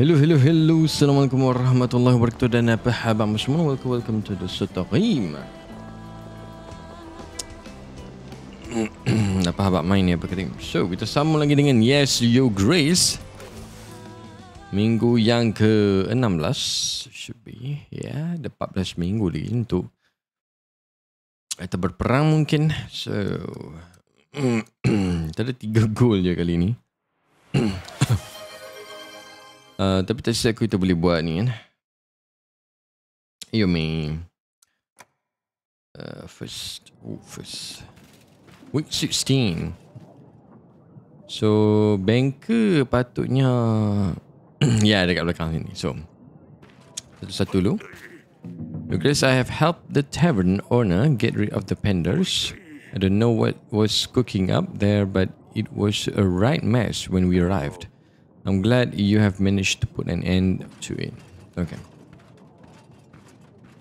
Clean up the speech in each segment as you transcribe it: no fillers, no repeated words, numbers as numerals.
Hello. Assalamualaikum warahmatullahi wabarakatuh dan apa khabar semua? Welcome to the Sotaqim. Apa khabar main ni apa kata? So, kita sambung lagi dengan Yes Yo Grace. Minggu yang ke-16 should be. Ya, ada 14 minggu lagi untuk kita berperang mungkin. So, kita ada 3 gol je kali ni. Tapi tak silap kita boleh buat ni kan. You mean first week 16. So banker patutnya ya dekat belakang sini. So satu-satu dulu. Because I have helped the tavern owner get rid of the penders. I don't know what was cooking up there, but it was a right mess when we arrived. I'm glad you have managed to put an end to it. Okay.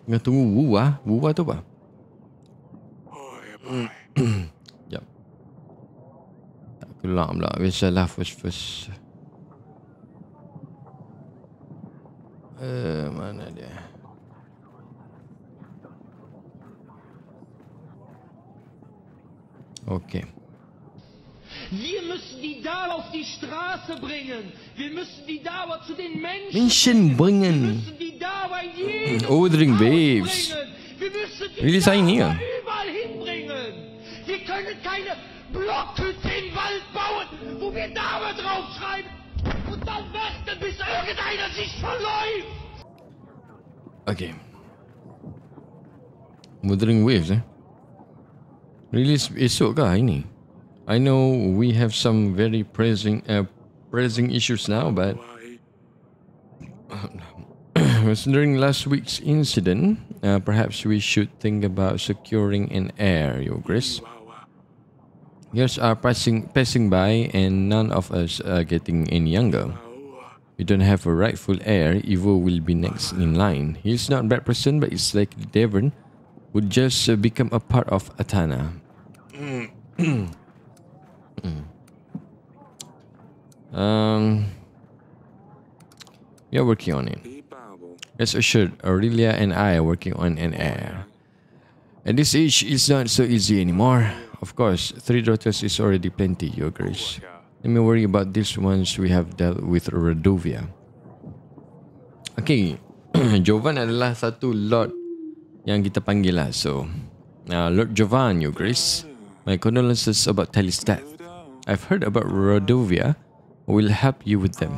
Tengah tunggu Wuwa. Wuwa tu apa? Sekejap. Tak keluar pula. Biasalah first. Mana dia? Okay. Wir müssen die Dauer auf die Straße bringen. Wir müssen die Dauer zu den Menschen bringen. Wir müssen die Dauer jeden Ordering Waves. Wir müssen die Really saying here? überall hinbringen. Wir können keine Blockhütte im Wald bauen, wo wir Dauer draufschreiben und dann warten, bis irgendeiner sich verläuft. Okay. Ordering Waves Really esok ke hari ni? I know we have some very pressing issues now, but considering last week's incident, perhaps we should think about securing an heir, Your Grace. Years are passing by, and none of us are getting any younger. We don't have a rightful heir. Ivo will be next in line. He's not a bad person, but it's like Devon would just become a part of Atana. We are working on it. Rest assured, Aurelia and I are working on an heir. At this age, it's not so easy anymore. Of course, 3 daughters is already plenty, Your Grace. Let me worry about this once we have dealt with Radovia. Okay, Jovan adalah satu Lord yang kita panggil lah. So, Lord Jovan, Your Grace, my condolences about Tally's death. I've heard about Radovia. Will help you with them.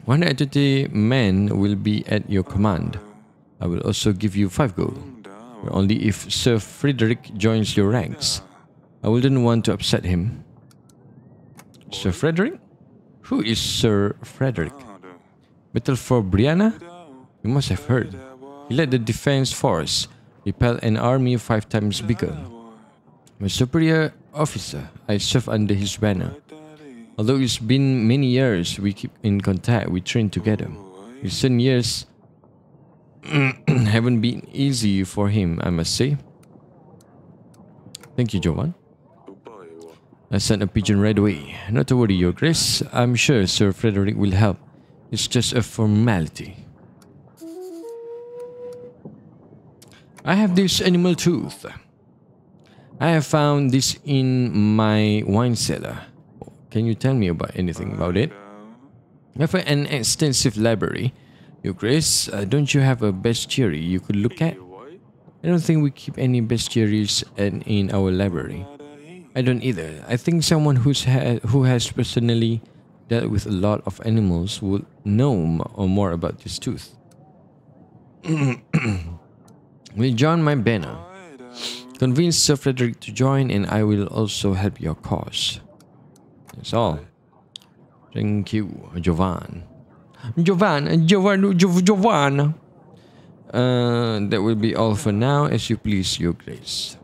120 men will be at your command. I will also give you 5 gold. But only if Sir Frederick joins your ranks. I wouldn't want to upset him. Sir Frederick? Who is Sir Frederick? Battle for Brianna? You must have heard. He led the defense force, repelled an army 5 times bigger. My superior officer, I serve under his banner. Although it's been many years, we keep in contact, we train together. Recent years haven't been easy for him, I must say. Thank you, Jovan. I sent a pigeon right away. Not to worry, Your Grace. I'm sure Sir Frederick will help. It's just a formality. I have this animal tooth. I have found this in my wine cellar. Can you tell me about anything about it? I have an extensive library. Your Grace, don't you have a bestiary you could look at? I don't think we keep any bestiaries in our library. I don't either. I think someone who has personally dealt with a lot of animals would know more about this tooth. Will join my banner. Convince Sir Frederick to join, and I will also help your cause. That's all. Thank you, Jovan. Jovan. That will be all for now. As you please, Your Grace.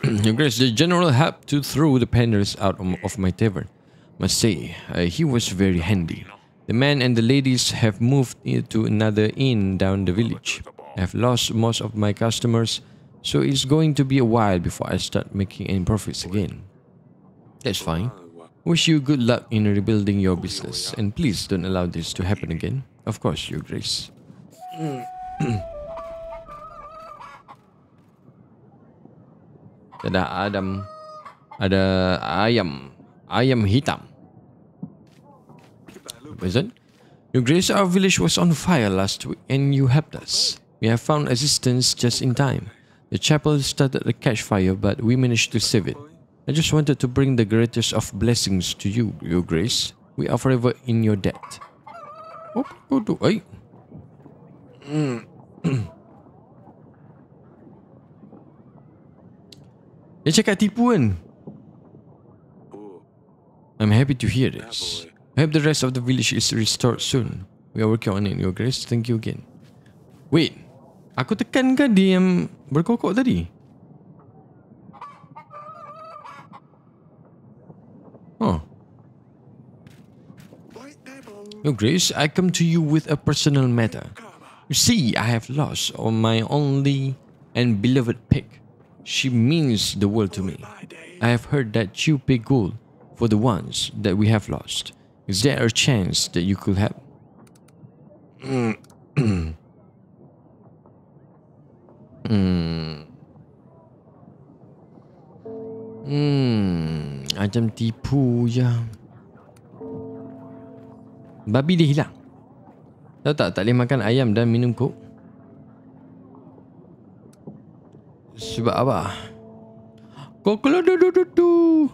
Your Grace, the general helped to throw the penders out of my tavern. Must say, he was very handy. The men and the ladies have moved to another inn down the village. I have lost most of my customers, so it's going to be a while before I start making any profits again. That's fine. Wish you good luck in rebuilding your business, and please don't allow this to happen again. Of course, Your Grace. Ada ayam hitam. Present. Your Grace, our village was on fire last week and you helped us. We have found assistance just in time. The chapel started to catch fire, but we managed to save it. I just wanted to bring the greatest of blessings to you, Your Grace. We are forever in your debt. Dia cakap tipu kan? I'm happy to hear this. I hope the rest of the village is restored soon. We are working on it, Your Grace. Thank you again. Wait, aku tekan ke dia yang berkokok tadi? Oh. Your Grace, I come to you with a personal matter. You see, I have lost my only and beloved pig. She means the world to me. I have heard that you pay gold for the ones that we have lost. Is there a chance that you could help? Macam tipu je. Babi dia hilang. Tahu tak boleh makan ayam dan minum kok. Sebab apa? Kokolododododo.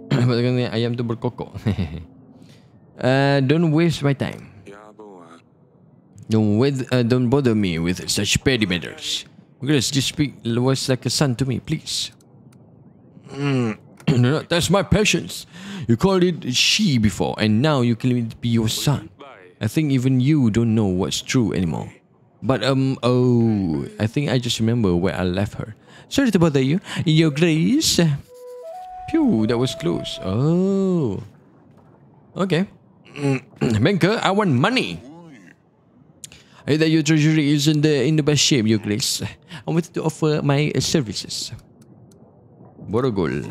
Sebab ayam tu berkokok. Don't waste my time. Don't bother me with such petty matters. Grace, this pig was like a son to me, please. That's my patience. You called it she before, and now you claim it to be your son. I think even you don't know what's true anymore. But I think I just remember where I left her. Sorry to bother you, Your Grace. Phew, that was close. Oh, okay. Banker, I want money. I heard that your treasury is in the best shape, Your Grace. I wanted to offer my services. Borrow gold.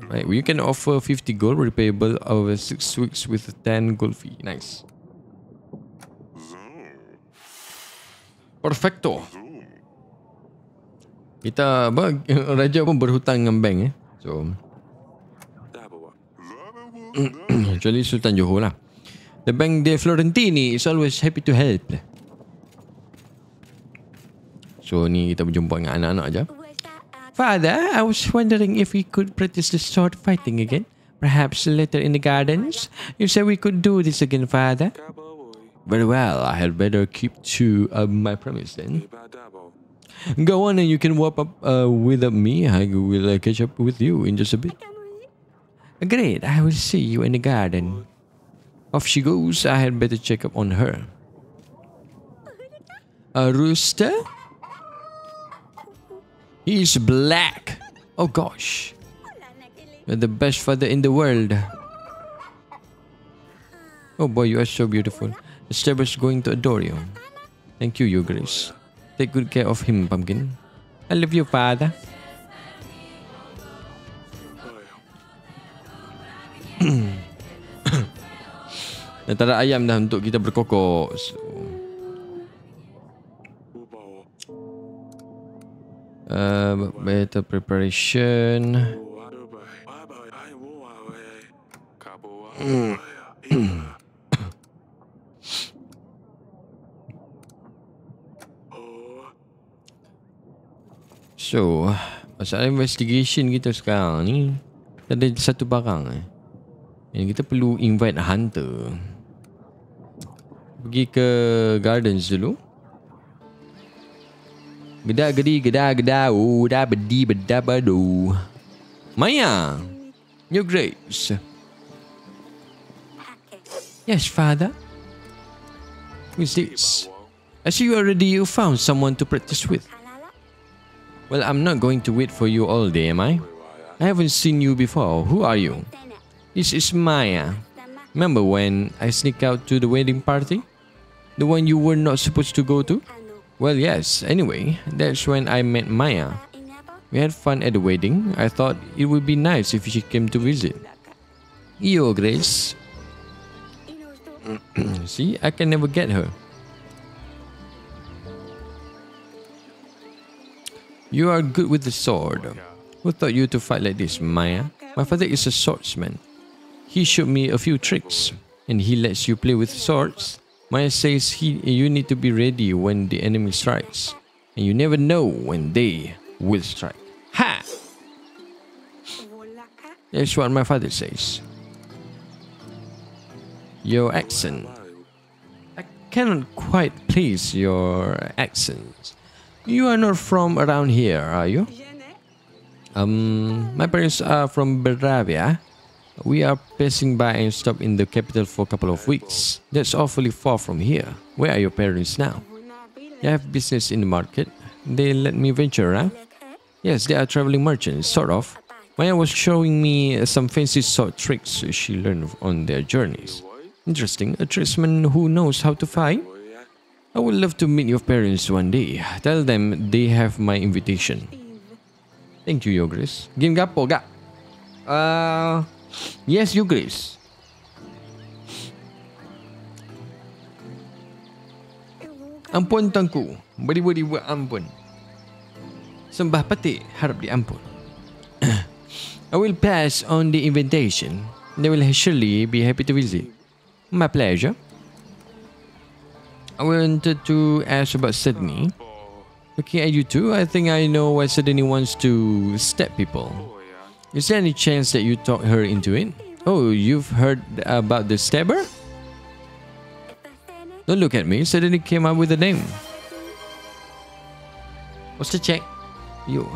Right, you can offer 50 gold repayable over 6 weeks with a 10 gold fee. Nice. Perfecto. Kita raja pun berhutang dengan bank So actually Sultan Johor lah. The Bank de Florentini is always happy to help. So ni kita berjumpa dengan anak-anak je. Father, I was wondering if we could practice the sword fighting again. Perhaps later in the gardens. You said we could do this again, Father. Very well, I had better keep to my promise then. Go on and you can warm up with me. I will catch up with you in just a bit. Great, I will see you in the garden. Off she goes. I had better check up on her. A rooster? He's black. Oh gosh. You're the best father in the world. Oh boy, you are so beautiful. The stables going to adore you. Thank you, Your Grace. Take good care of him, Pumpkin. I love you, Father. Dah tak ada ayam dah untuk kita berkokok. Better preparation. So, pasal investigation kita sekarang ni, ada satu barang yang kita perlu invite hunter. Pergi ke gardens dulu. Gedak-gedi, gedak-gedau, dah-bedi, bedah-badu. Maya, Your Grace. Yes, Father. Who's this? I see you found someone to practice with. Well, I'm not going to wait for you all day, am I? I haven't seen you before. Who are you? This is Maya. Remember when I sneaked out to the wedding party? The one you were not supposed to go to? Well, yes. Anyway, that's when I met Maya. We had fun at the wedding. I thought it would be nice if she came to visit. Yo, Grace. See, I can never get her. You are good with the sword. Who taught you to fight like this, Maya? My father is a swordsman. He showed me a few tricks, and he lets you play with swords. Maya says you need to be ready when the enemy strikes, and you never know when they will strike. Ha! That's what my father says. Your accent. I cannot quite place your accent. You are not from around here, are you? My parents are from Belgravia. We are passing by and stop in the capital for a couple of weeks. That's awfully far from here. Where are your parents now? They have business in the market. They let me venture around. Yes, they are traveling merchants, sort of. Maya was showing me some fancy sword tricks she learned on their journeys. Interesting, a tradesman who knows how to fight. I would love to meet your parents one day. Tell them they have my invitation. Thank you, Your Grace. Game gapo gak? Yes, Your Grace. Ampun tuanku. Beri-beri buat ampun. Sembah petik harap diampun. I will pass on the invitation. They will surely be happy to visit. My pleasure. I wanted to ask about Sydney. Looking at you two, I think I know why Sydney wants to stab people. Is there any chance that you talked her into it? Oh, you've heard about the stabber? Don't look at me. Suddenly came up with a name. What's the check? Yo.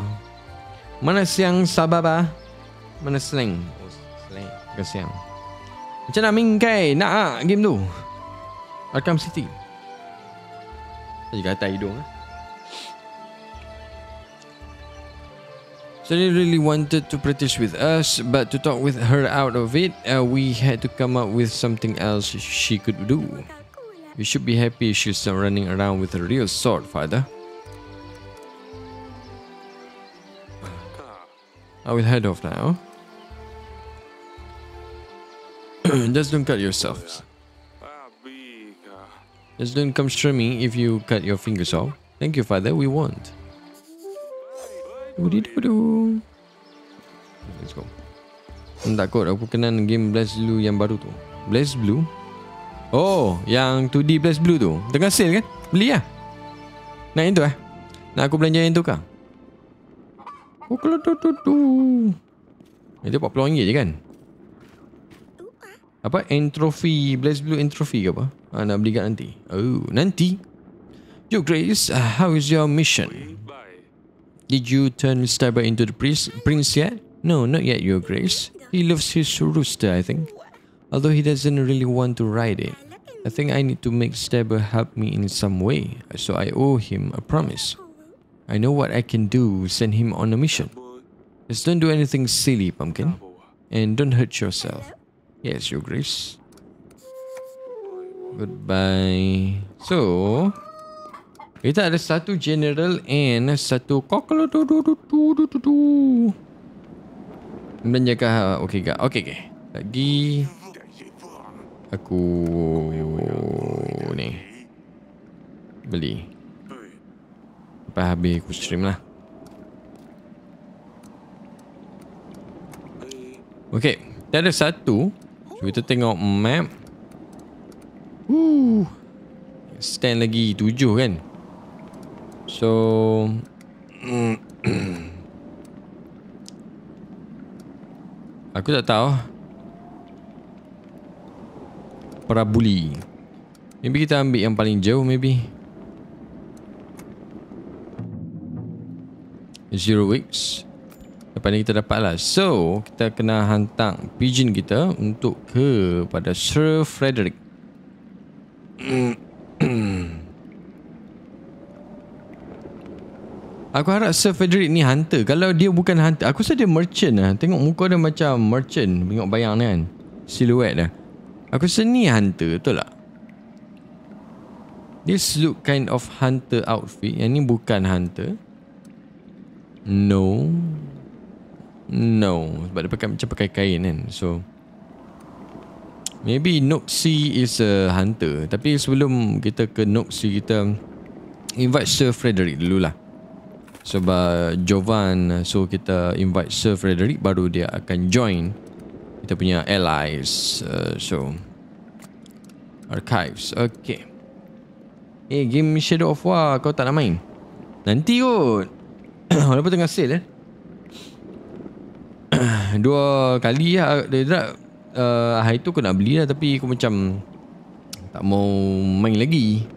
Mana siang sababa? Mana slang? Oh, slang. Bukan siang. Macam nak mingkai? Nak game tu? Arkham City. Saya kata hidung. So they really wanted to practice with us, but to talk with her out of it, we had to come up with something else she could do. You should be happy she's not running around with a real sword, Father. I will head off now. Just don't cut yourselves. Just don't come streaming if you cut your fingers off. Thank you, Father. We won't. Let's go. Tak kot, aku kenal game Blaze Blue yang baru tu. Blaze Blue? Oh, yang 2D Blaze Blue tu. Tengah sale kan? Beli lah. Nak yang tu lah. Nak aku belanja yang tu kah? Oh, kalau tu. Itu RM40 je kan? Apa? Entropy. Blaze Blue Entropy ke apa? Nak beli kat nanti. Oh, nanti. Yo, Grace, how is your mission? Did you turn Stabber into the prince yet? No, not yet, Your Grace. He loves his rooster, I think. Although he doesn't really want to ride it. I think I need to make Stabber help me in some way. So I owe him a promise. I know what I can do. Send him on a mission. Just don't do anything silly, Pumpkin. And don't hurt yourself. Yes, Your Grace. Goodbye. So... kita ada satu general and satu kokolo tu. Belanjakah okey ke? Okey. Lagi aku ni beli. Lepas habis aku stream lah. Okey, kita ada satu. Cuba kita tengok map. Stand lagi 7 kan? So aku tak tahu. Parabuli. Maybe kita ambil yang paling jauh maybe. 0 weeks. Lepas ni kita dapat lah. So kita kena hantar pigeon kita untuk kepada Sir Frederick. Aku harap Sir Frederick ni hunter. Kalau dia bukan hunter, aku rasa dia merchant lah. Tengok muka dia macam merchant. Tengok bayang dia kan, siluet dia. Aku rasa ni hunter, betul tak? This look kind of hunter outfit. Yang ni bukan hunter. No. No. Sebab dia pakai macam pakai kain kan. So maybe Noxie is a hunter. Tapi sebelum kita ke Noxie, kita invite Sir Frederick dulu lah. Sebab Jovan, so kita invite Sir Frederick, baru dia akan join kita punya allies. So archives. Okay. Game Shadow of War kau tak nak main? Nanti kot. Walaupun tengah sale 2 kali lah. Hari tu aku nak beli lah, tapi aku macam tak mau main lagi.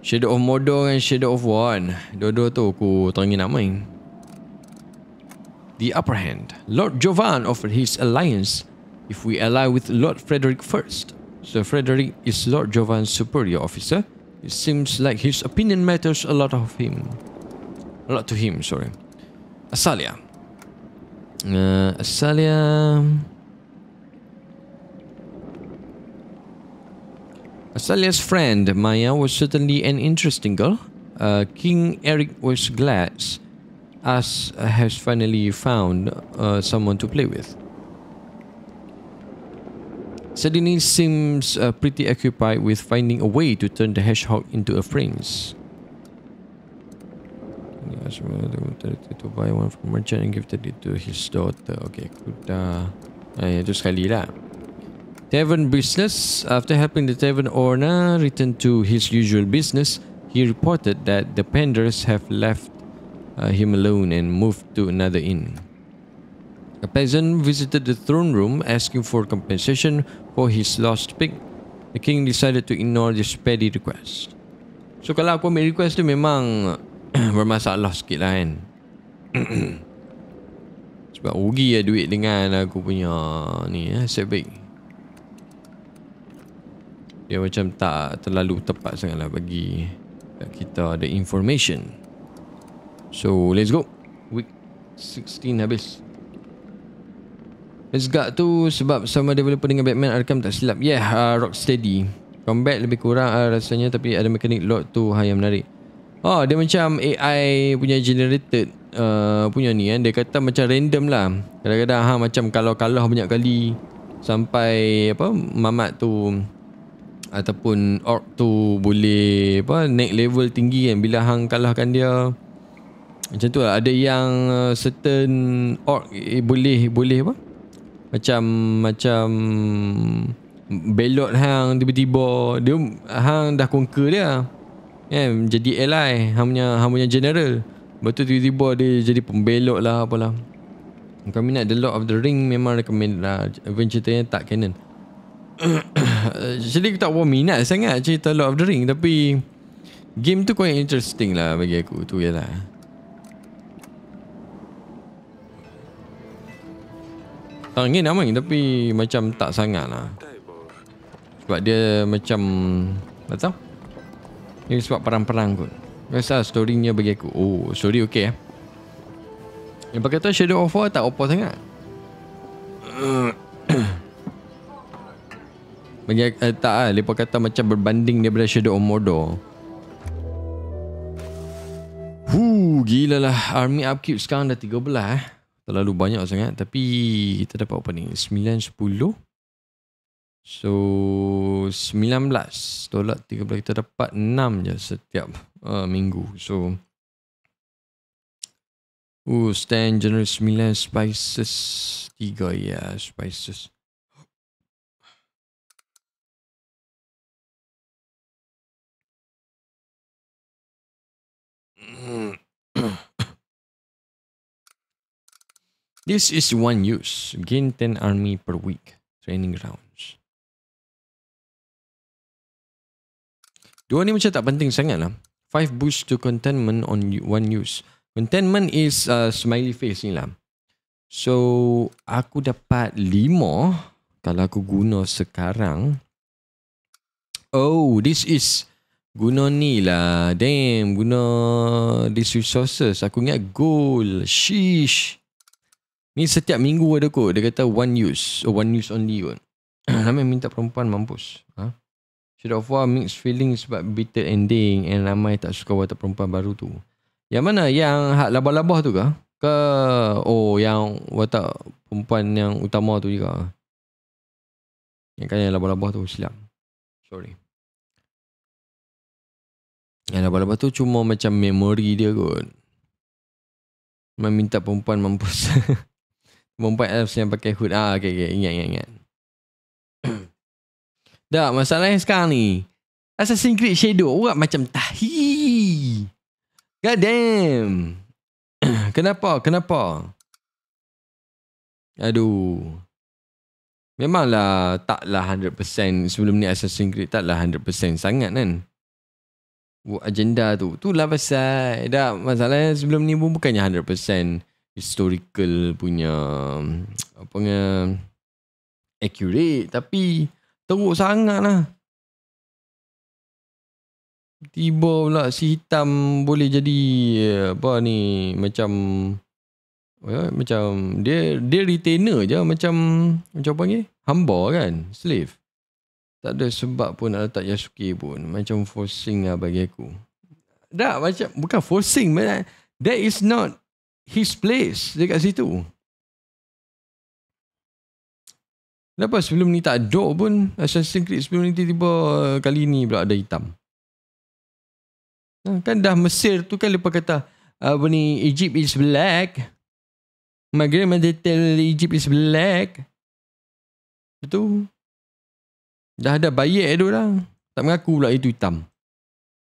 Shadow of Mordor dan Shadow of War kan, dua-dua tu aku teringin nak main. The upper hand. Lord Jovan offered his alliance if we ally with Lord Frederick first. Sir Frederick is Lord Jovan's superior officer. It seems like his opinion matters a lot to him. Sorry. Asalia. Asalia's friend Maya was certainly an interesting girl. King Eric was glad as has finally found someone to play with. Sedini seems pretty occupied with finding a way to turn the hedgehog into a prince. To buy one from merchant and gifted it to his daughter. Okay, kuda. Itu sekali lah. Tavern business. After helping the tavern owner return to his usual business, he reported that the penders have left him alone and moved to another inn. A peasant visited the throne room asking for compensation for his lost pig. The king decided to ignore this petty request. So kalau aku ambil request tu memang bermasalah sikit lah kan. Sebab rugi lah duit dengan aku punya ni setback. Dia macam tak terlalu tepat sangat lah bagi kita ada information. So let's go. Week 16 habis. Asgard tu sebab sama developer dengan Batman Arkham tak silap. Rocksteady. Combat lebih kurang rasanya, tapi ada mekanik load tu yang menarik. Dia macam AI punya generated punya ni kan. Dia kata macam random lah. Kadang-kadang macam kalau kalah banyak kali sampai mamat tu ataupun orc tu boleh naik level tinggi kan bila hang kalahkan dia. Macam tu lah. Ada yang certain orc boleh macam belot hang tiba-tiba dia hang dah conquer dia kan, jadi ally hang punya general. Lepas tu tiba-tiba dia jadi pembelot lah apalah. Kami nak The Lord of the Ring memang recommend lah. Even ceritanya tak canon. Jadi aku tak berapa minat sangat cerita Lord of the Ring, tapi game tu quite interesting lah bagi aku. Tu je lah. Ingin nak main tapi macam tak sangat lah. Sebab dia macam tak tahu. Ini sebab perang-perang kot. Biasa story-nya bagi aku. Story okey lah. Yang pakai tu Shadow of War tak apa sangat. Bagi tak lah. Lepas kata macam berbanding daripada Shadow of Mordor. Gila lah. Army upkeep sekarang dah 13 Terlalu banyak sangat. Tapi kita dapat apa ni? 9, 10. So 19 tolak 13, kita dapat 6 je setiap minggu. So stand general 9 spices 3 spices. This is one use. Gain 10 army per week. Training rounds. Dua ni macam tak penting sangat lah. 5 boost to contentment on one use. Contentment is smiley face ni lah. So aku dapat 5 kalau aku guna sekarang. This is guna ni lah. Damn, guna these resources. Aku ingat gold. Sheesh. Ni setiap minggu ada kot. Dia kata one use. One use only kot. Ramai minta perempuan mampus. Shadow of War mixed feelings sebab bitter ending and ramai tak suka watak perempuan baru tu. Yang mana? Yang hak labah-labah tu ke? Ke yang watak perempuan yang utama tu juga. Yang kan yang labah-labah tu silap. Sorry. Yang labah-labah tu cuma macam memori dia kot. Meminta perempuan mampus. Perempuan elves yang pakai hood. Okay. Ingat. Dah, masalahnya sekarang ni. Assassin's Creed Shadow orang macam tahi. God damn. Kenapa? Aduh. Memanglah taklah 100%. Sebelum ni Assassin's Creed taklah 100% sangat kan. Buat agenda tu. Itulah pasal. Dah, masalahnya sebelum ni pun bukannya 100% historical punya apa nga accurate, tapi teruk sangat lah. Tiba pula si hitam boleh jadi apa ni, macam dia retainer je, macam apa panggil, hamba kan, slave. Tak ada sebab pun nak letak Yasuke pun. Macam forcing lah bagi aku. Dah, macam bukan forcing, that is not his place dekat situ. Kenapa sebelum ni tak ada pun Assassin's Creed, sebelum ni tiba-tiba kali ni pula ada hitam. Kan dah Mesir tu kan lepas kata apa ni, Egypt is black. My grandmother tell Egypt is black. Betul. Dah ada bayek tu lah. Tak mengaku pula itu hitam.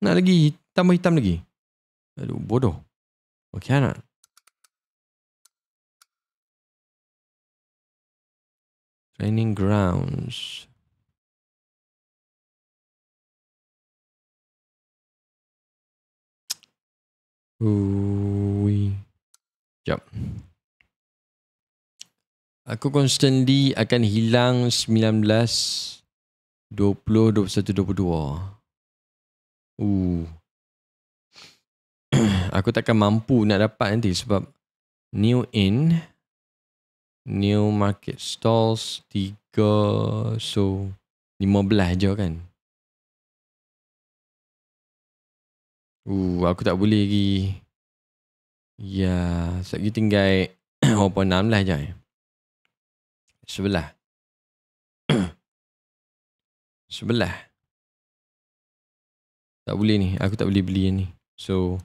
Nak lagi tambah hitam lagi. Aduh, bodoh. Okay, anak. Training grounds. Sekejap. Aku constantly akan hilang 19, 20, 21, 22. Aku takkan mampu nak dapat nanti sebab new market stalls 3, so 15 je kan. Aku tak boleh lagi. Ya, sekejap lagi tinggal 16 je. Sebelah. Tak boleh ni. Aku tak boleh beli yang ni. So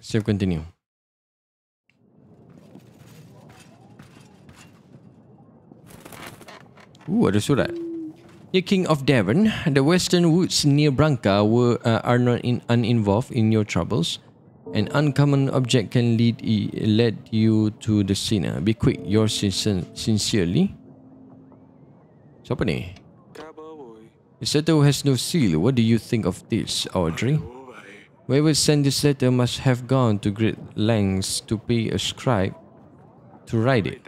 save continue. Ada surat. The King of Devon, the western woods near Branca are not uninvolved in your troubles. An uncommon object can lead you to the sinner. Be quick, yours sincerely. Siapa ni? This letter has no seal. What do you think of this, Audrey? Whoever sent this letter must have gone to great lengths to pay a scribe to write it.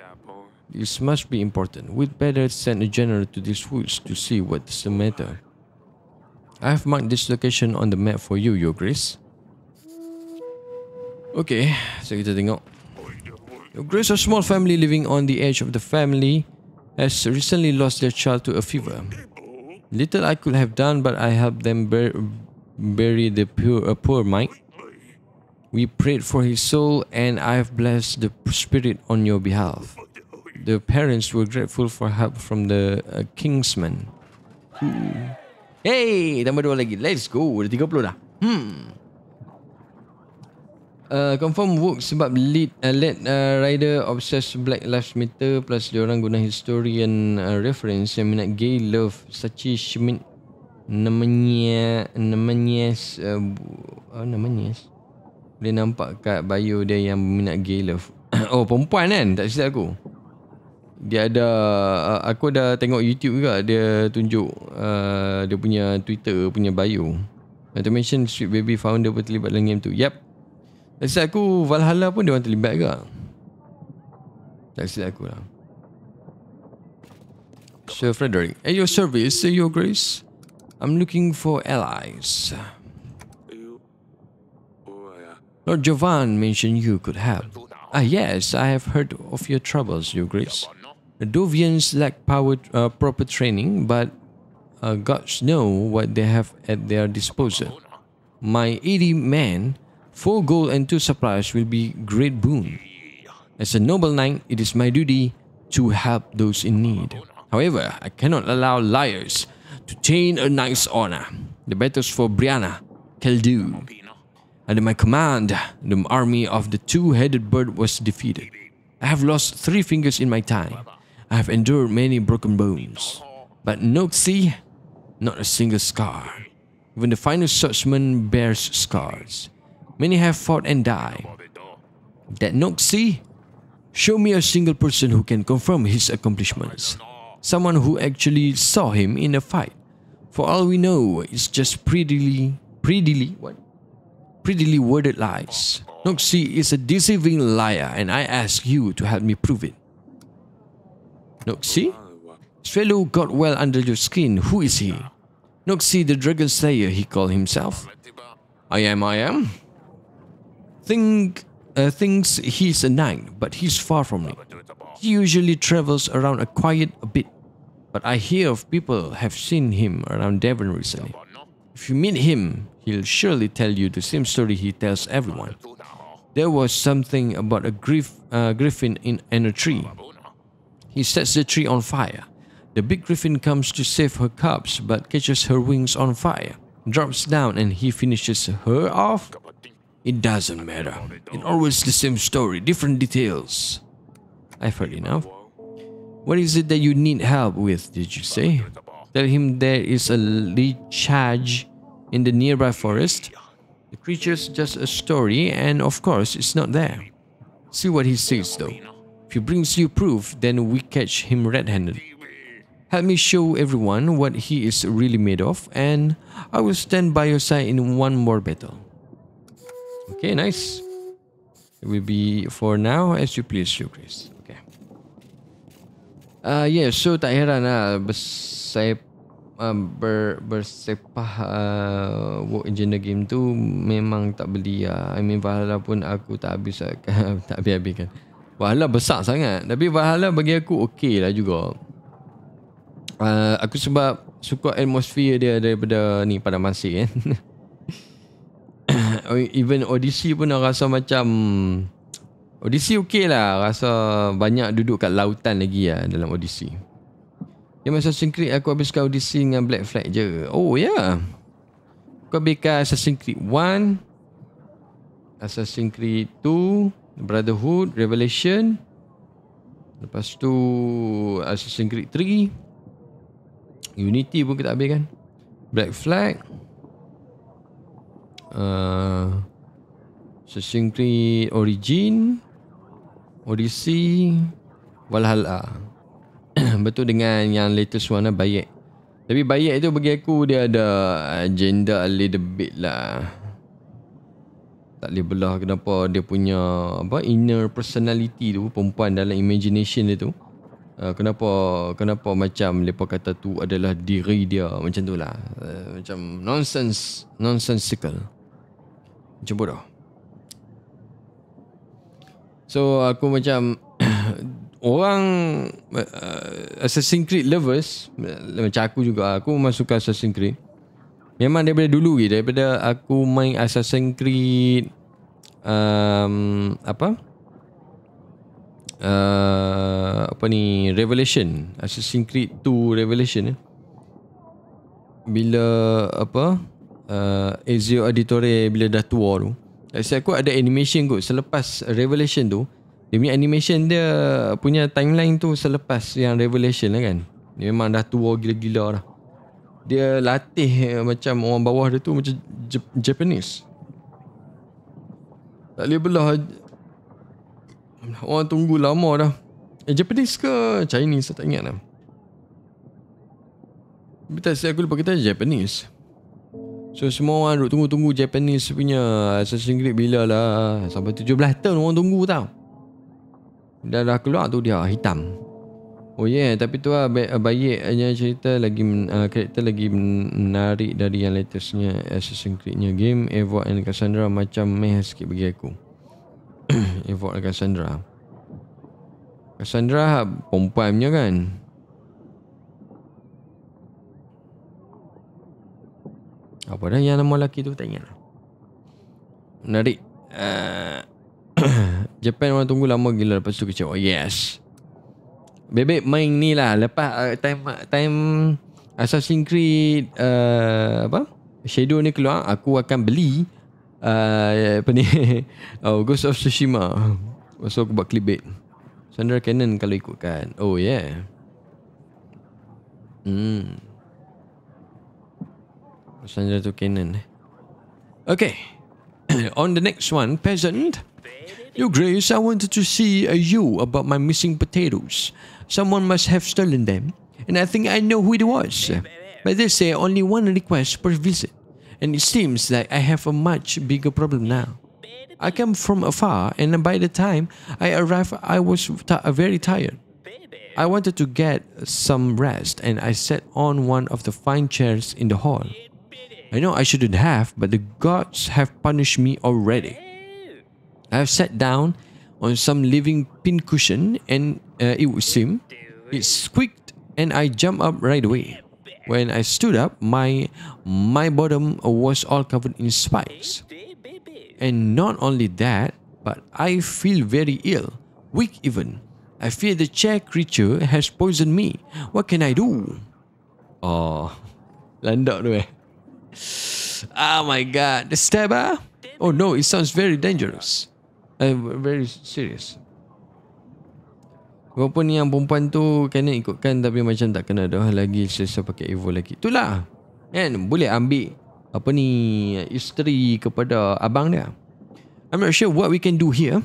This must be important. We'd better send a general to these woods to see what's the matter. I have marked this location on the map for you, Your Grace. Okay, so kita tengok. Your Grace, a small family living on the edge of the family has recently lost their child to a fever. Little I could have done, but I helped them bury the poor mite. We prayed for his soul, and I have blessed the spirit on your behalf. The parents were grateful for help from the Kingsman. Hey, tambah 2 lagi. Let's go. Dah 30 dah. Confirm work sebab lead rider obsessed Black Lives Matter, plus diorang guna historian reference yang minat gay love. Sachi Schmidt namanya boleh nampak kat bio dia yang minat gay love. Oh, perempuan kan? Tak silap aku. Dia ada, aku dah tengok YouTube juga, dia tunjuk dia punya Twitter punya bio. To mention Sweet Baby founder pun terlibat dalam game tu. Yep. Tak silap aku, Valhalla pun dia orang terlibat juga. Tak silap aku lah. Sir Frederick, at your service, Your Grace. I'm looking for allies. Lord Jovan mentioned you could help. Ah yes, I have heard of your troubles, Your Grace. The Dovians lack proper training, but gods know what they have at their disposal. My 80 men, 4 gold and 2 supplies will be great boon. As a noble knight, it is my duty to help those in need. However, I cannot allow liars to taint a knight's honor. The battles for Brianna, Keldu. Under my command, the army of the two-headed bird was defeated. I have lost 3 fingers in my time. I have endured many broken bones. But Noxie, not a single scar. Even the finest swordsman bears scars. Many have fought and died. That Noxie, show me a single person who can confirm his accomplishments. Someone who actually saw him in a fight. For all we know, it's just prettily worded lies. Noxie is a deceiving liar, and I ask you to help me prove it. Noxie? This fellow got well under your skin. Who is he? Noxie the Dragon Slayer, he called himself. I am. Thinks he's a knight, but he's far from it. He usually travels around quiet a bit, but I hear of people have seen him around Devon recently. If you meet him, he'll surely tell you the same story he tells everyone. There was something about a griffin in a tree. He sets the tree on fire. The big griffin comes to save her cubs, but catches her wings on fire, drops down, and he finishes her off. It doesn't matter. It's always the same story, different details. I've heard enough. What is it that you need help with, did you say? Tell him there is a leechage in the nearby forest. The creature's just a story, and of course, it's not there. See what he says, though. If he brings you proof, then we catch him red-handed. Help me show everyone what he is really made of, and I will stand by your side in one more battle. Okay, nice. It will be for now as you please, Your Grace. Okay. Yeah, so tak heran lah bersepah work engineer game tu memang tak beli lah. I mean Valhalla pun aku tak habis tak habis-habiskan. Valhalla besar sangat, tapi Valhalla bagi aku okey lah juga. Aku sebab suka atmosphere dia daripada ni Padang Pasir kan. Even Odyssey pun nak rasa macam Odyssey okey lah. Rasa banyak duduk kat lautan lagi lah dalam Odyssey. Yang Assassin's Creed aku habiskan Odyssey dengan Black Flag je. Oh ya yeah. Aku habiskan Assassin's Creed 1, Assassin's Creed 2, Brotherhood, Revelation. Lepas tu Assassin's Creed 3, Unity pun kita habiskan, Black Flag, Assassin's Creed Origin, Odyssey, Valhalla. Betul dengan yang latest one lah, Bayek. Tapi Bayek tu bagi aku dia ada agenda a little bit lah. Tak boleh belah kenapa dia punya inner personality tu, perempuan dalam imagination dia tu. Kenapa macam mereka kata tu adalah diri dia, macam tu lah. Macam nonsensical. Macam bodoh. So aku macam orang Assassin's Creed lovers, macam aku juga, aku memang suka Assassin's Creed. Memang daripada dulu daripada aku main Assassin's Creed Revelation, Assassin's Creed 2 Revelation. Bila Ezio Auditore bila dah tua tu, saya aku ada animation kot selepas Revelation tu. Dia punya animation dia punya timeline tu selepas yang Revelation lah kan. Dia memang dah tua gila-gila dah. Dia latih macam orang bawah dia tu macam Japanese. Tak boleh belah. Orang tunggu lama dah. Japanese ke Chinese tak ingat lah. Tapi tak saya aku lupa kata Japanese. So semua orang duk tunggu-tunggu Japanese punya Assassin's Creed bila lah. Sampai 17 tahun orang tunggu tau. Dah keluar tu dia hitam. Oh yeah, tapi tu lah Bayek hanya cerita lagi karakter lagi menarik dari yang latestnya Assassin's Creed nya game. Evo and Cassandra macam meh sikit bagi aku. Evoke Cassandra. Cassandra perempuan punya kan? Apa dah yang nama lelaki tu? Tak ingat. Menarik. Japan orang tunggu lama gila, lepas tu kecewa. Yes. Bebek main ni lah. Lepas time Assassin's Creed Shadow ni keluar, aku akan beli apa ni Ghost of Tsushima. So aku buat clickbait. Sandra Cannon kalau ikutkan. Oh yeah. Sandra tu Cannon. Okay. On the next one, peasant. Your Grace, I wanted to see you about my missing potatoes. Someone must have stolen them, and I think I know who it was. But they say only one request per visit, and it seems like I have a much bigger problem now. I came from afar, and by the time I arrived, I was very tired. I wanted to get some rest, and I sat on one of the fine chairs in the hall. I know I shouldn't have, but the gods have punished me already. I have sat down on some living pincushion, and it would seem it squeaked, and I jumped up right away. When I stood up, my bottom was all covered in spikes. And not only that, but I feel very ill, weak even. I fear the chair creature has poisoned me. What can I do? Oh, landak tu Oh my god, the stabber? Oh no, it sounds very dangerous. Very serious. Walaupun yang perempuan tu kena ikutkan, tapi macam tak kena dah lagi selesa pakai Evo lagi. Itulah. Kan boleh ambil apa ni isteri kepada abang dia. I'm not sure what we can do here.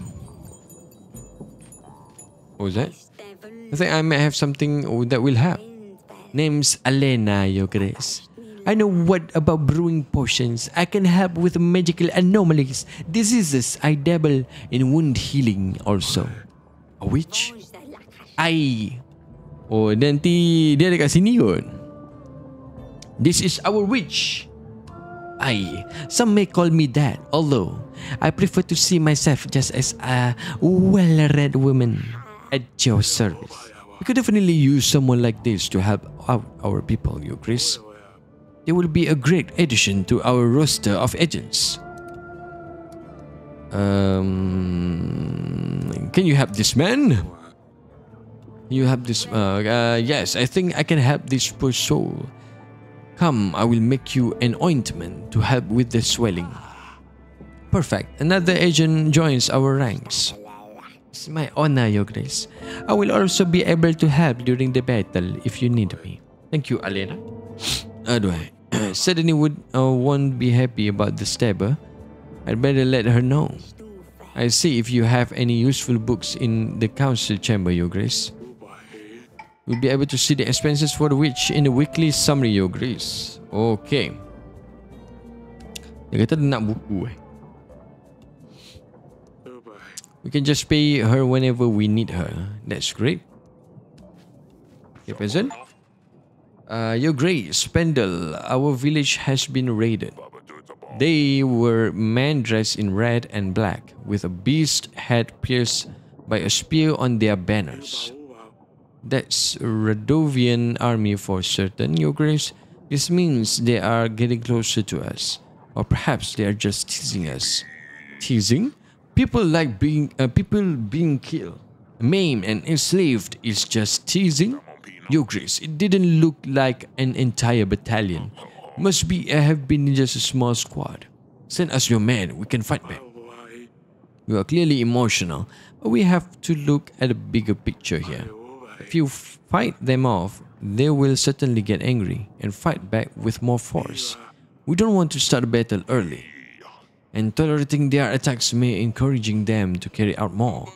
What was that? I think I might have something that will help. Name's Alena, Your Grace. I know what about brewing potions. I can help with magical anomalies, diseases. I dabble in wound healing also. A witch? Oh, nanti dia dekat sini kot. This is our witch. Some may call me that, although I prefer to see myself just as a well-read woman at your service. We could definitely use someone like this to help out our people, Your Grace. They will be a great addition to our roster of agents. Can you help this man? You help this... yes, I think I can help this poor soul. Come, I will make you an ointment to help with the swelling. Perfect. Another agent joins our ranks. It's my honor, Your Grace. I will also be able to help during the battle if you need me. Thank you, Alena. Suddenly won't be happy about the stabber. I'd better let her know. I see if you have any useful books in the council chamber, Your Grace. We'll be able to see the expenses for the witch in the weekly summary, Your Grace. Okay. Dia kata dia nak buku We can just pay her whenever we need her. That's great. Okay, peasant. Your Grace, Pendle, our village has been raided. They were men dressed in red and black, with a beast head pierced by a spear on their banners. That's Radovian army for certain, Your Grace. This means they are getting closer to us. Or perhaps they are just teasing us. Teasing? People being killed, maimed and enslaved is just teasing? Your Grace, it didn't look like an entire battalion. Must have been just a small squad. Send us your men, we can fight back. You are clearly emotional, but we have to look at the bigger picture here. If you fight them off, they will certainly get angry and fight back with more force. We don't want to start a battle early, and tolerating their attacks may encouraging them to carry out more.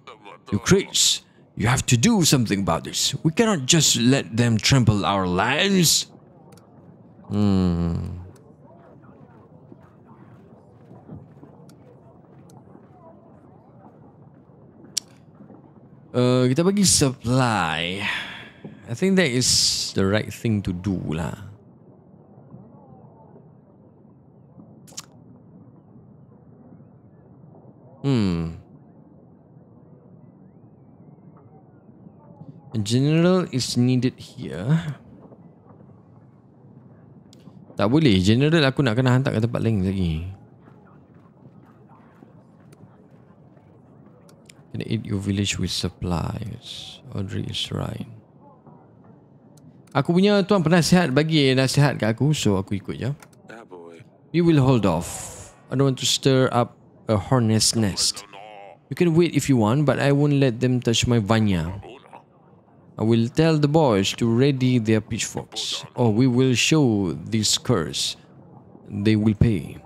You Grace, you have to do something about this. We cannot just let them trample our lives. Kita bagi supply. I think that is the right thing to do lah. A general is needed here. Tak boleh. General aku nak kena hantar ke tempat lain lagi. Can aid your village with supplies. Audrey is right. Aku punya tuan penasihat bagi nasihat kat aku, so aku ikut je. We will hold off. I don't want to stir up a hornet's nest. You can wait if you want, but I won't let them touch my vanya. I will tell the boys to ready their pitchforks. Oh, we will show this curse. They will pay.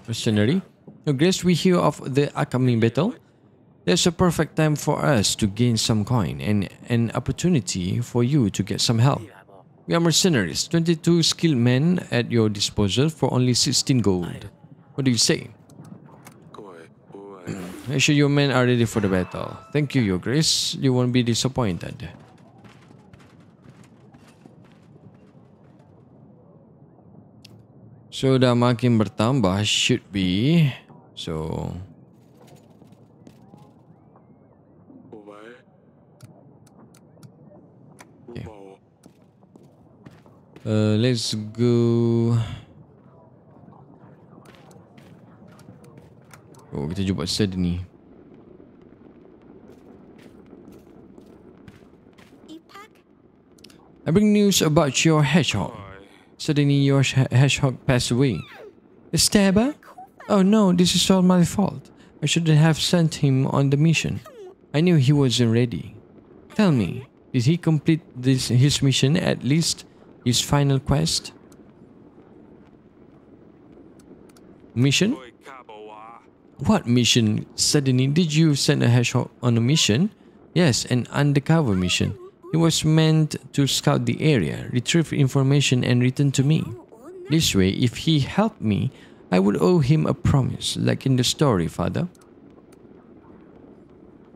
Mercenary. Now, Grace, we hear of the upcoming battle. There's a perfect time for us to gain some coin and an opportunity for you to get some help. We are mercenaries, 22 skilled men at your disposal for only 16 gold. What do you say? Make sure your men are ready for the battle. Thank you, Your Grace. You won't be disappointed. So dah makin bertambah, should be. So okay. Let's go. Oh, kita jumpa Sydney. I bring news about your hedgehog. Suddenly your hedgehog passed away. The stabber? Oh no, this is all my fault. I shouldn't have sent him on the mission. I knew he wasn't ready. Tell me, did he complete his mission, at least his final quest? Mission? What mission? Suddenly, did you send a hedgehog on a mission? Yes, an undercover mission. It was meant to scout the area, retrieve information and return to me. This way, if he helped me, I would owe him a promise, like in the story, Father.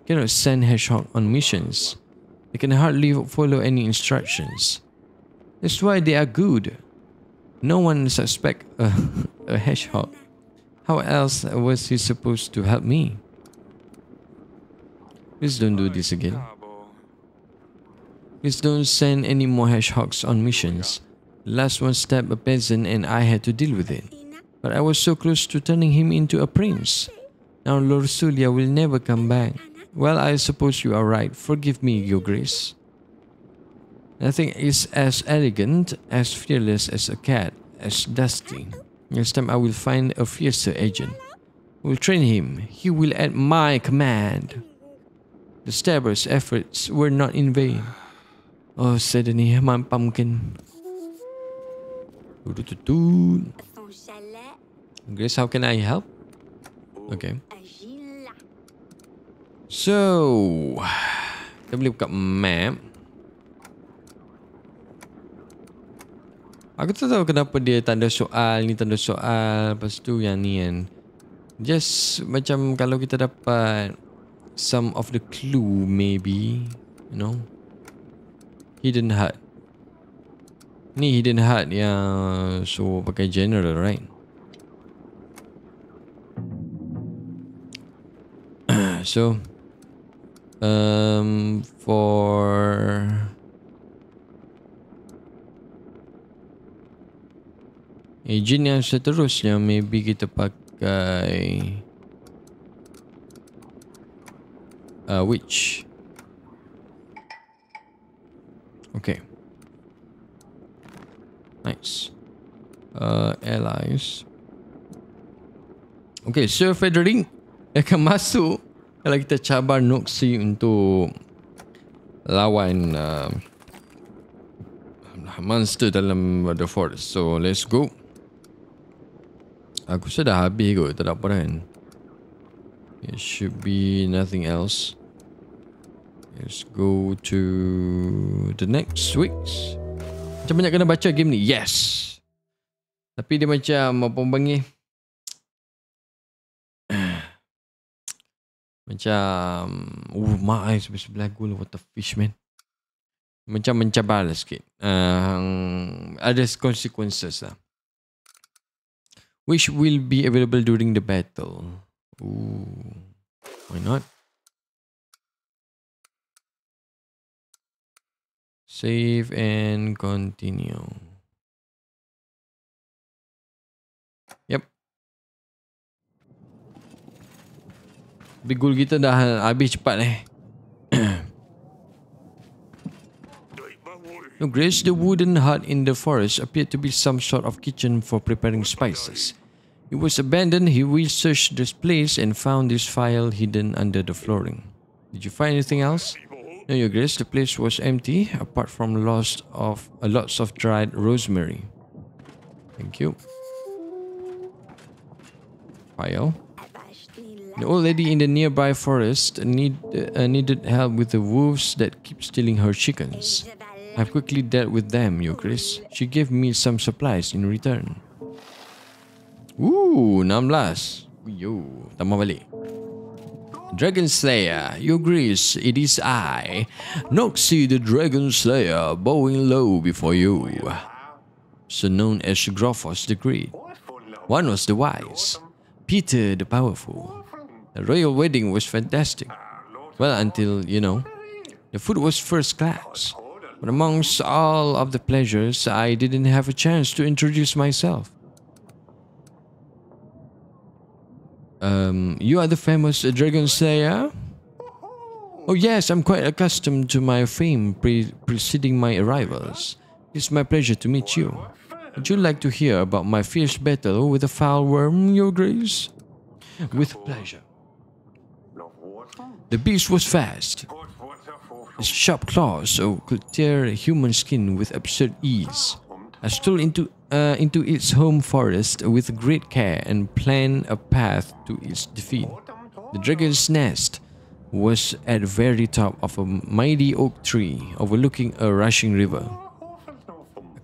Cannot send hedgehog on missions. They can hardly follow any instructions. That's why they are good. No one suspects a hedgehog. How else was he supposed to help me? Please don't do this again. Please don't send any more hedgehogs on missions. The last one stabbed a peasant and I had to deal with it. But I was so close to turning him into a prince. Now Lord Sulia will never come back. Well, I suppose you are right. Forgive me, Your Grace. Nothing is as elegant, as fearless as a cat, as dusty. Next time I will find a fiercer agent. I will train him. He will at my command. The stabber's efforts were not in vain. Oh, suddenly, my pumpkin. Grace, how can I help? Okay. So, kita boleh buka map. Aku tak tahu kenapa dia tanda soal ni, tanda soal. Lepas tu yang ni kan. Just macam kalau kita dapat some of the clue maybe. You know. Hidden Heart. Ni Hidden Heart yang so pakai general, right? So for agent yang seterusnya maybe kita pakai witch. Okay. Nice. Allies. Okay, Sir Frederick akan masuk kalau kita cabar Noxie untuk lawan monster dalam the forest. So, let's go. Aku sudah habis kot, tak ada apa kan. It should be nothing else. Let's go to the next weeks. Macam banyak kena baca game ni. Yes. Tapi dia macam apa panggil? Macam mak ai sebelah gula what the fish man. Macam mencabar sikit. Ada consequences lah. Which will be available during the battle. Ooh. Why not? Save and continue. Yep. Tapi goal kita dah habis cepat No, Grace, the wooden hut in the forest appeared to be some sort of kitchen for preparing spices. It was abandoned. He researched this place and found this file hidden under the flooring. Did you find anything else? No, Your Grace, the place was empty apart from lots of dried rosemary. Thank you. File. The old lady in the nearby forest needed help with the wolves that keep stealing her chickens. I've quickly dealt with them, Your Grace. She gave me some supplies in return. Ooh, 16. Yo, tambah balik. Dragon Slayer, Your Grace, it is I, Noxie the Dragon Slayer, bowing low before you. So known as Grophos the Great. One was the wise, Peter the Powerful. The royal wedding was fantastic. Well, until, you know, the food was first class. But amongst all of the pleasures, I didn't have a chance to introduce myself. You are the famous Dragon Slayer? Oh yes, I'm quite accustomed to my fame preceding my arrivals. It's my pleasure to meet you. Would you like to hear about my fierce battle with the foul worm, Your Grace? With pleasure. The beast was fast. Its sharp claws could tear human skin with absurd ease. I stole into its home forest with great care and planned a path to its defeat. The dragon's nest was at the very top of a mighty oak tree overlooking a rushing river.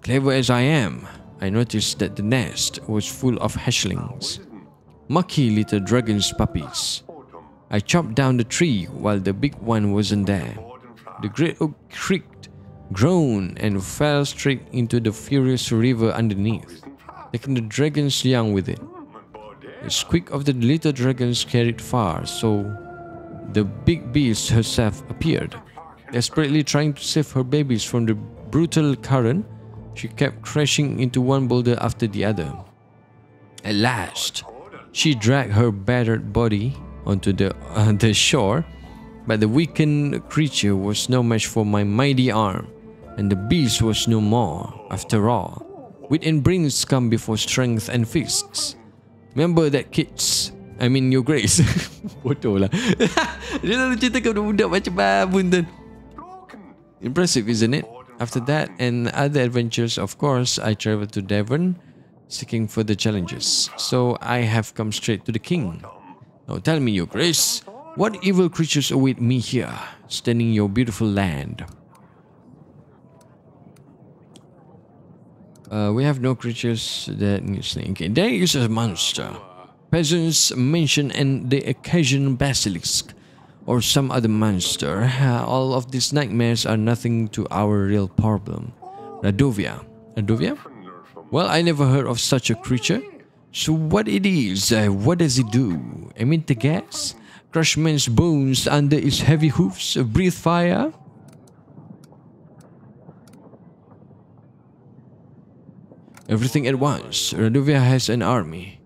Clever as I am, I noticed that the nest was full of hatchlings, mucky little dragon's puppies. I chopped down the tree while the big one wasn't there. The great oak creaked, groaned, and fell straight into the furious river underneath, taking the dragon's young with it. The squeak of the little dragons carried far, so the big beast herself appeared. Desperately trying to save her babies from the brutal current, she kept crashing into one boulder after the other. At last, she dragged her battered body onto the shore, but the weakened creature was no match for my mighty arm, and the beast was no more, after all. Wit and brains come before strength and fists. Remember that, kids. I mean, Your Grace. Bodoh lah. Dia lalu cerita ke budak macam babun tu. Impressive, isn't it? After that and other adventures, of course, I traveled to Devon, seeking further challenges. So I have come straight to the king. Now tell me, Your Grace, what evil creatures await me here, standing in your beautiful land? We have no creatures that need snake. Okay, there is a monster. Peasants mention and the occasional basilisk or some other monster. All of these nightmares are nothing to our real problem. Radovia. Radovia? Well, I never heard of such a creature. So what it is? What does it do? Emit the gas? Crush men's bones under its heavy hoofs? Breathe fire? Everything at once. Radovia has an army.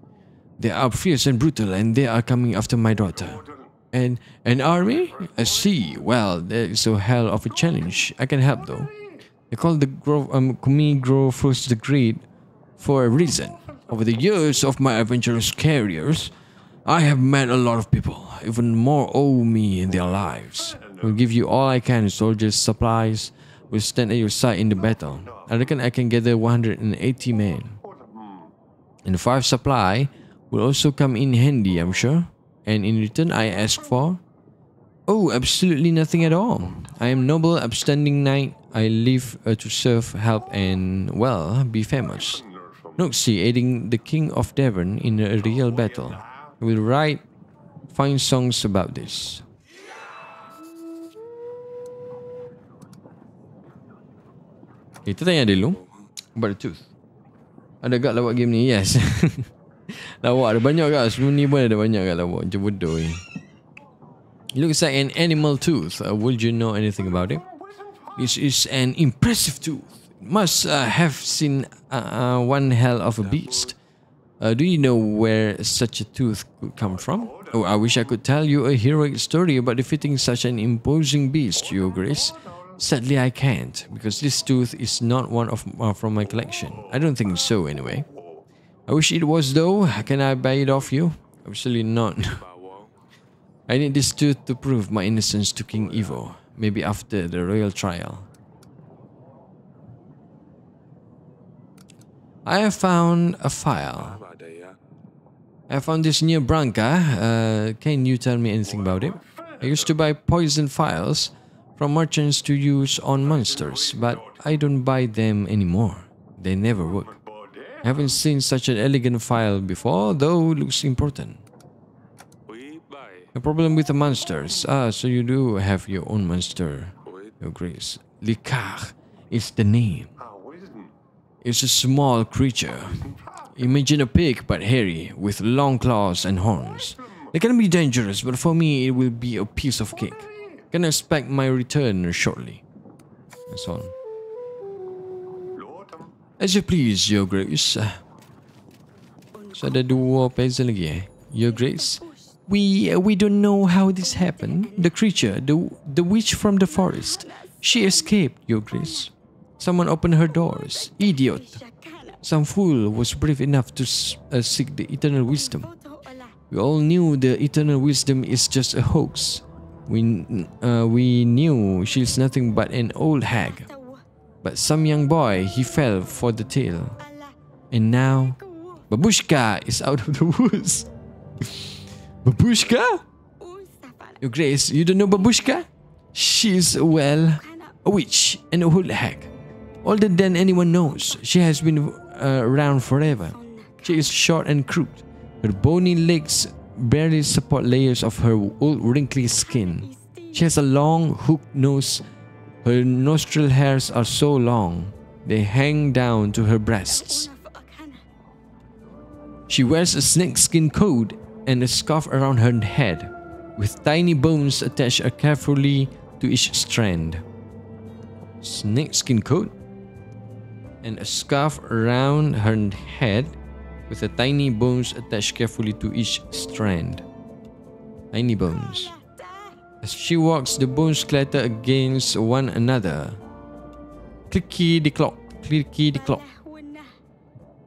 They are fierce and brutal, and they are coming after my daughter. And an army? I see. Well, that is a hell of a challenge. I can help though. They call the Grophos the Great for a reason. Over the years of my adventurous careers, I have met a lot of people. Even more owe me in their lives. I will give you all I can, soldiers, supplies. Will stand at your side in the battle. I reckon I can gather 180 men. And the 5 supply will also come in handy, I'm sure. And in return, I ask for... Oh, absolutely nothing at all. I am noble, upstanding knight. I live to serve, help, and, well, be famous. Noxie aiding the King of Devon in a real battle. I will write fine songs about this. Kita tanya dulu about the tooth. Ada gak lawak game ni? Yes. Lawak ada banyak gak. Sebelum ni pun ada banyak gak lawak. Macam bodoh ni. It looks like an animal tooth. Would you know anything about it? This is an impressive tooth. Must have seen one hell of a beast. Do you know where such a tooth could come from? Oh, I wish I could tell you a heroic story about defeating such an imposing beast, Your Grace. Sadly, I can't, because this tooth is not one of from my collection. I don't think so, anyway. I wish it was, though. Can I buy it off you? Absolutely not. I need this tooth to prove my innocence to King Evo. Maybe after the royal trial. I have found a file. I found this near Branca. Can you tell me anything about it? I used to buy poison files from merchants to use on monsters, but I don't buy them anymore. They never work. I haven't seen such an elegant file before, though it looks important. A problem with the monsters. So you do have your own monster, Your Grace. Likar is the name. It's a small creature. Imagine a pig but hairy, with long claws and horns. They can be dangerous, but for me it will be a piece of cake. Can expect my return shortly. And so on. As you please, Your Grace. So ada dua peasant lagi Your Grace. We don't know how this happened. The creature, the witch from the forest. She escaped, Your Grace. Someone opened her doors. Idiot. Some fool was brave enough to seek the eternal wisdom. We all knew the eternal wisdom is just a hoax. We knew she's nothing but an old hag. But some young boy, he fell for the tale. And now, Babushka is out of the woods. Babushka? Your Grace, you don't know Babushka? She's, well, a witch and a old hag. Older than anyone knows. She has been around forever. She is short and crooked. Her bony legs barely support layers of her old wrinkly skin. She has a long hooked nose. Her nostril hairs are so long, they hang down to her breasts. She wears a snakeskin coat and a scarf around her head, with tiny bones attached carefully to each strand. Snakeskin coat and a scarf around her head, with the tiny bones attached carefully to each strand. Tiny bones. As she walks, the bones clatter against one another. Clicky-de-clock, clicky-de-clock.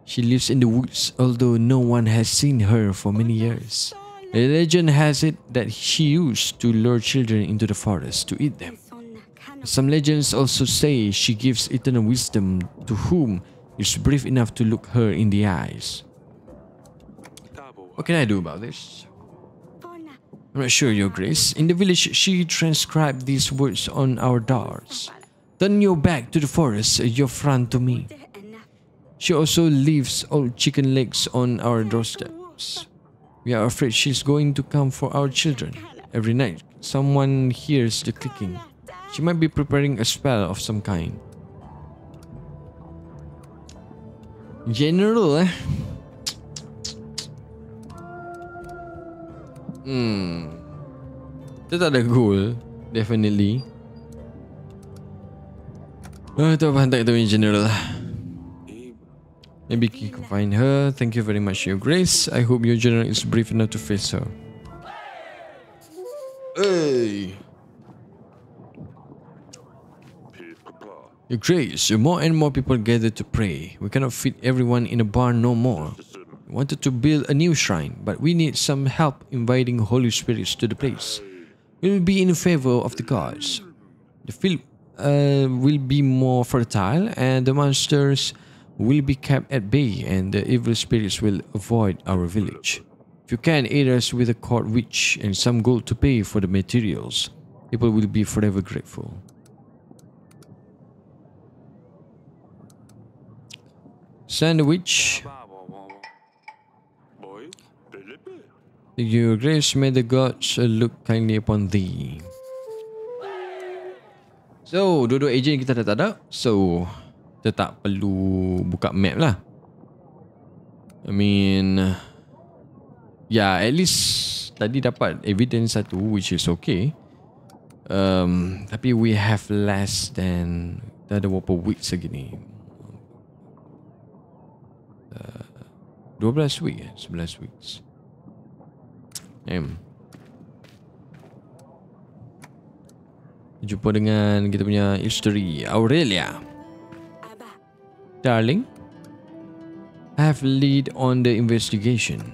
She lives in the woods, although no one has seen her for many years. The legend has it that she used to lure children into the forest to eat them. Some legends also say she gives eternal wisdom to whom is brave enough to look her in the eyes. What can I do about this? I'm not sure, Your Grace. In the village, she transcribed these words on our doors. Turn your back to the forest, your front to me. She also leaves old chicken legs on our doorsteps. We are afraid she's going to come for our children. Every night, someone hears the clicking. She might be preparing a spell of some kind. General, eh? Dia tak ada goal, definitely. Tu apa hantar kita punya general. Maybe you can find her. Thank you very much, Your Grace. I hope your general is brave enough to face her. Hey! Your Grace, more and more people gather to pray. We cannot fit everyone in a barn no more. We wanted to build a new shrine, but we need some help inviting holy spirits to the place. We will be in favor of the gods. The field will be more fertile, and the monsters will be kept at bay, and the evil spirits will avoid our village. If you can aid us with a court witch and some gold to pay for the materials, people will be forever grateful. Sandwich. Your Grace, may the gods look kindly upon thee. So, dua-dua agent kita dah tak ada. So, kita tak perlu buka map lah. I mean, yeah, at least tadi dapat evidence satu, which is okay. Tapi we have less than, dah ada berapa weeks lagi ni? 12 week 11 weeks. Jumpa dengan kita punya history. Aurelia. Darling, I have lead on the investigation.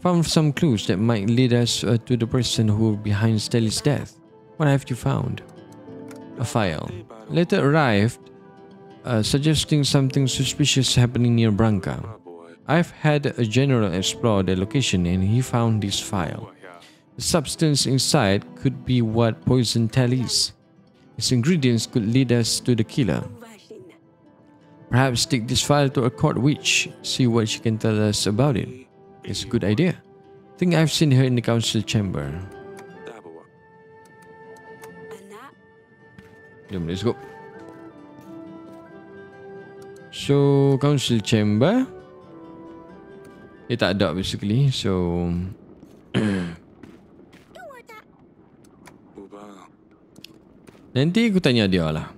Found some clues that might lead us to the person who behind Stelly's death. What have you found? A file. Later arrived, suggesting something suspicious happening near Branca. I've had a general explore the location and he found this file. The substance inside could be what poisoned Tally's. Its ingredients could lead us to the killer. Perhaps take this file to a court witch, see what she can tell us about it. It's a good idea. I think I've seen her in the council chamber. Jom, let's go. So, council chamber. Tak ada basically. So, nanti aku tanya dia lah.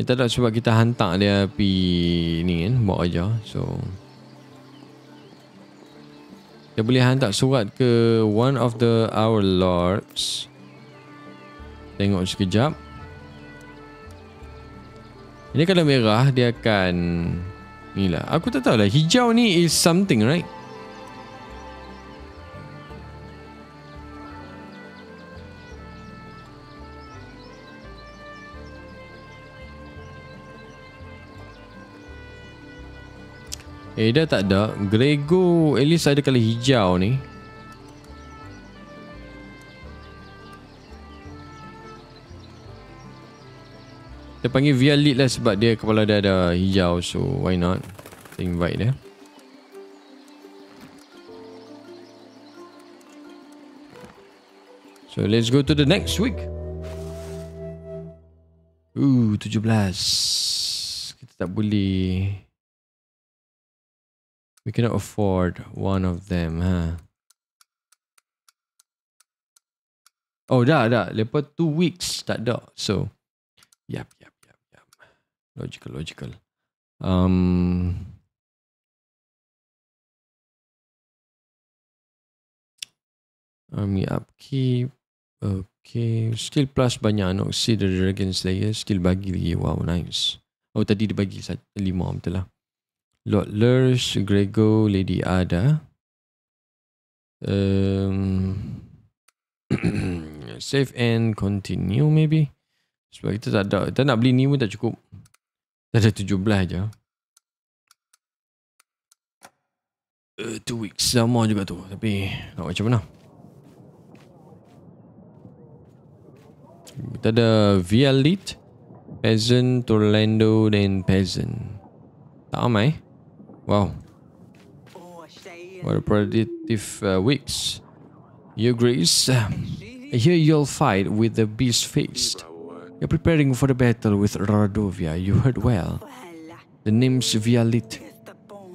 Tak ada sebab kita hantar dia pergi ni kan, bawa aja. So kita boleh hantar surat ke one of our lords. Tengok sekejap. Ini kalau merah dia akan ni lah. Aku tak tahu lah. Hijau ni is something, right? Dia tak ada. Grego at least ada colour hijau ni. Kita panggil Violet lah sebab dia kepala dia ada hijau. So why not? Kita invite dia. So let's go to the next week. 17. Kita tak boleh. We cannot afford one of them, Oh, dah. Lepas 2 weeks tak ada. So, yap. Logical. Army upkeep. Okay. Still plus banyak. No, see the Dragon Slayer. Still bagi lagi. Wow, nice. Oh, tadi dia bagi 5, betul lah. Lord Lurs, Grego, Lady Ada. Save and continue maybe. Sebab kita tak ada. Kita nak beli ni pun tak cukup. Dah ada 17 je. 2 weeks sama juga tu. Tapi nak macam mana? Kita ada Violet, Peasant, Orlando dan Peasant. Tak ramai. Wow. What a productive weeks. Your Grace, here you'll fight with the beast faced. You're preparing for the battle with Radovia. You heard well. The name's Violet.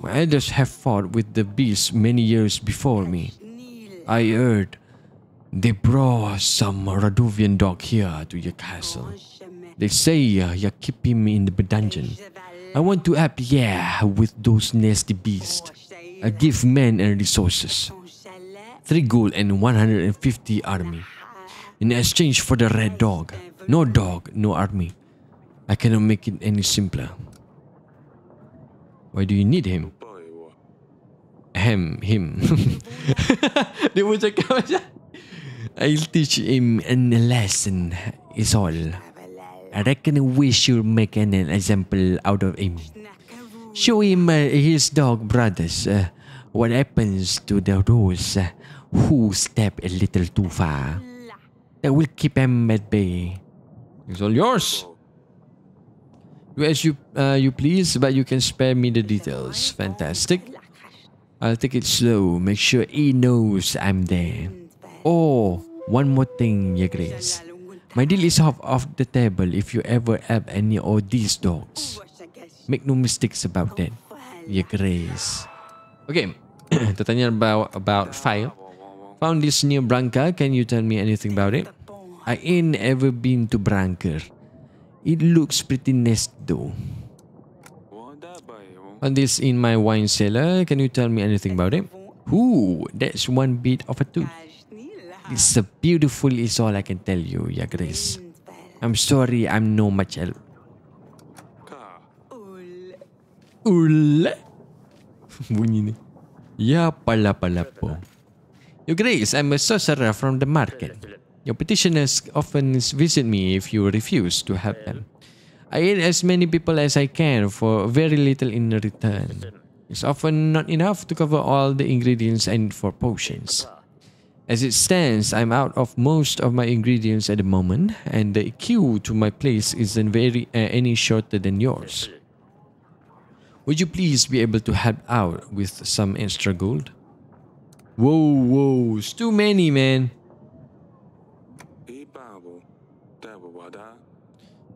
My elders have fought with the beast many years before me. I heard they brought some Radovian dog here to your castle. They say you keep him in the dungeon. I want to help, with those nasty beasts. I give men and resources. 3 gold and 150 army. In exchange for the red dog. No dog, no army. I cannot make it any simpler. Why do you need him? Him. Dia pun cakap macam, I'll teach him a lesson is all. I reckon we should make an example out of him. Show him his dog brothers what happens to those who step a little too far. That will keep him at bay. It's all yours. Do as you please, but you can spare me the details. Fantastic. I'll take it slow. Make sure he knows I'm there. Oh, one more thing, Your Grace. My deal is off the table if you ever have any of these dogs. Make no mistakes about that, Your Grace. Okay. Tertanya about fire. Found this near Branca. Can you tell me anything about it? I ain't ever been to Branca. It looks pretty nice though. Found this in my wine cellar. Can you tell me anything about it? Ooh, that's one bit of a tooth. It's a beautiful is all I can tell you, ya Grace. I'm sorry I'm no much help. Ul. Bunyi ni. Ya pala po. Your Grace, I'm a sorcerer from the market. Your petitioners often visit me if you refuse to help them. I eat as many people as I can for very little in return. It's often not enough to cover all the ingredients I need for potions. As it stands, I'm out of most of my ingredients at the moment, and the queue to my place isn't any shorter than yours. Would you please be able to help out with some extra gold? Whoa, it's too many, man.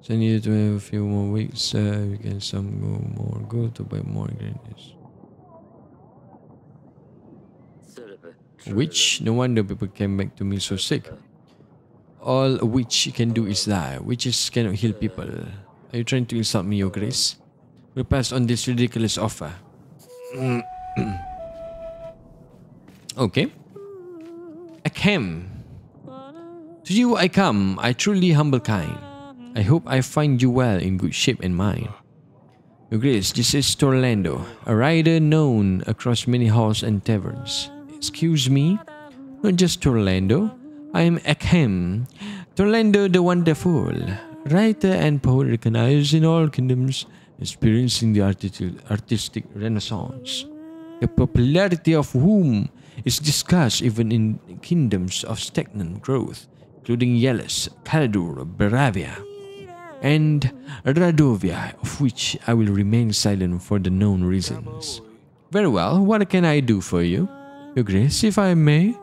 So I need to have a few more weeks. We get some more gold to buy more ingredients. Which, no wonder people came back to me so sick. All a witch can do is lie. Witches cannot heal people. Are you trying to insult me, Your Grace? We'll pass on this ridiculous offer. Okay. Akem. To you I come, I truly humble kind. I hope I find you well in good shape and mind. Your Grace, this is Torlando, a rider known across many halls and taverns. Excuse me, not just Torlando. I am Akem, Torlando the Wonderful, writer and poet recognized in all kingdoms, experiencing the artistic renaissance, the popularity of whom is discussed even in kingdoms of stagnant growth, including Yelis, Kaladur, Baravia, and Radovia, of which I will remain silent for the known reasons. Very well, what can I do for you? Your Grace, if I may,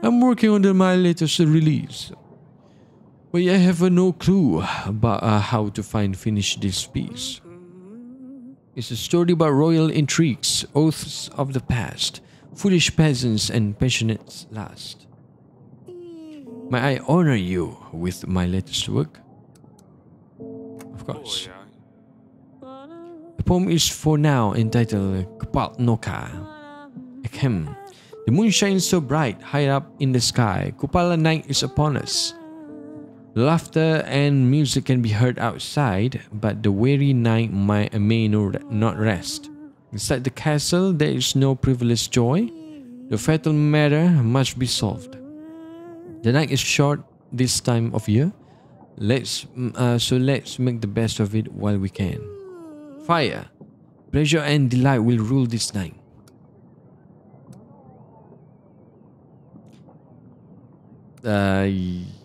I'm working on my latest release, but I have no clue about how to finish this piece. It's a story about royal intrigues, oaths of the past, foolish peasants and passionate lust. May I honor you with my latest work? Of course. The poem is for now entitled Kapal Noka. Ahem. The moon shines so bright high up in the sky. Kupala night is upon us. Laughter and music can be heard outside, but the weary night may not rest. Inside the castle, there is no frivolous joy. The fatal matter must be solved. The night is short this time of year. Let's make the best of it while we can. Fire, pleasure and delight will rule this night.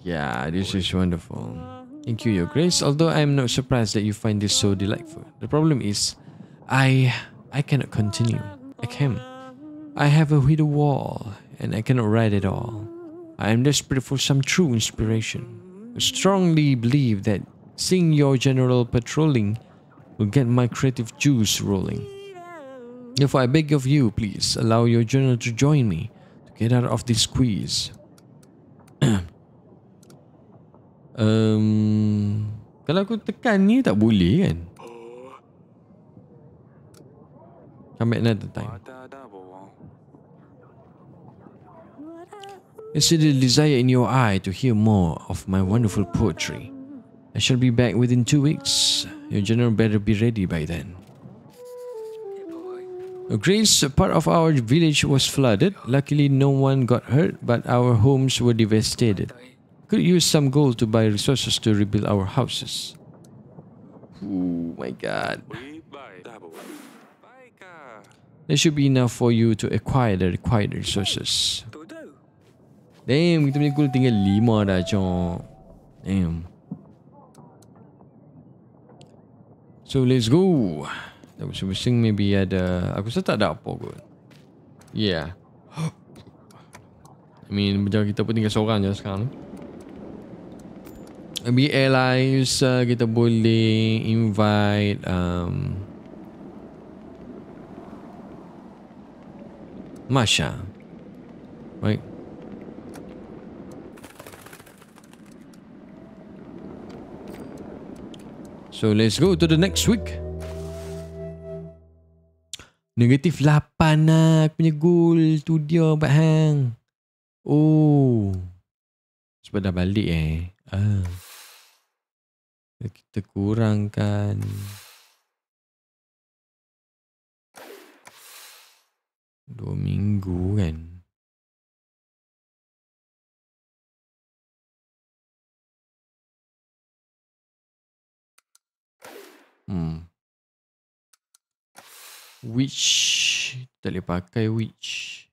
Yeah, this is wonderful. Thank you, Your Grace. Although I am not surprised that you find this so delightful. The problem is, I cannot continue. I can. I have a widow wall, and I cannot write at all. I am desperate for some true inspiration. I strongly believe that seeing your general patrolling will get my creative juice rolling. Therefore, I beg of you, please allow your general to join me to get out of this squeeze. Kalau aku tekan ni tak boleh kan? Come back another time. I see the desire in your eye to hear more of my wonderful poetry. I shall be back within 2 weeks. Your general better be ready by then. Grace, part of our village was flooded. Luckily, no one got hurt, but our homes were devastated. Could use some gold to buy resources to rebuild our houses. Oh my god. There should be enough for you to acquire the required resources. Damn, kita punya gold tinggal 5 dah, cok. Damn. So let's go. Bising maybe ada. Aku rasa tak ada apa kot. Yeah. I mean, macam kita pun tinggal seorang je sekarang. Maybe allies, kita boleh invite Masha. Right. So let's go to the next week. Negatif 8 lah aku punya goal. Tu dia Pak Hang. Oh. Sebab dah balik kita kurangkan 2 minggu kan. Which tak boleh pakai which.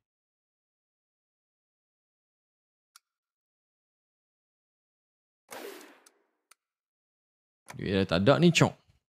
Duit dah tak ada ni cok.